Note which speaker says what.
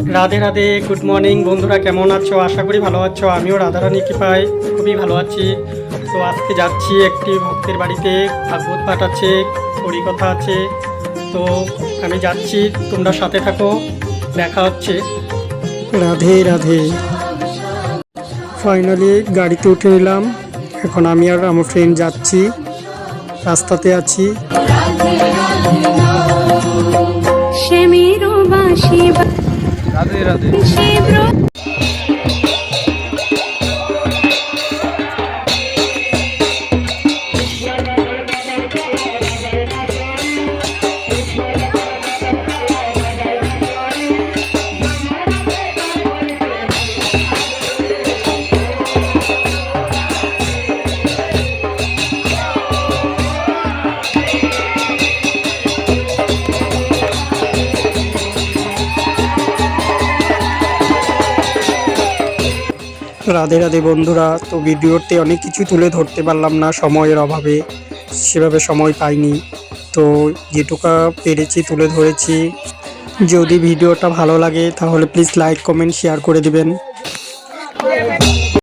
Speaker 1: Radhe Radhe, good morning বন্ধুরা, কেমন আছো? আশা করি ভালো আছো। আমিও রাধারানী কৃপায় খুবই ভালো আছি। তো আজকে যাচ্ছি একটি ভক্তের বাড়িতে, ভাগবত পাঠ আছে, হরিকথা আছে। তো আমি যাচ্ছি, তোমরা সাথে থাকো, দেখা হচ্ছে। রাধে রাধে। ফাইনালি গাড়িতে উঠে নিলাম। এখন আমি আর আমার ফ্রেন্ড যাচ্ছি, রাস্তাতে আছি। রাধে রাধে। রাধে রাধে বন্ধুরা। তো ভিডিওতে অনেক কিছু তুলে ধরতে পারলাম না সময়ের অভাবে, সেভাবে সময় পাইনি। তো যেটুকু পেরেছি তুলে ধরেছি। যদি ভিডিওটা ভালো লাগে তাহলে প্লিজ লাইক কমেন্ট শেয়ার করে দিবেন।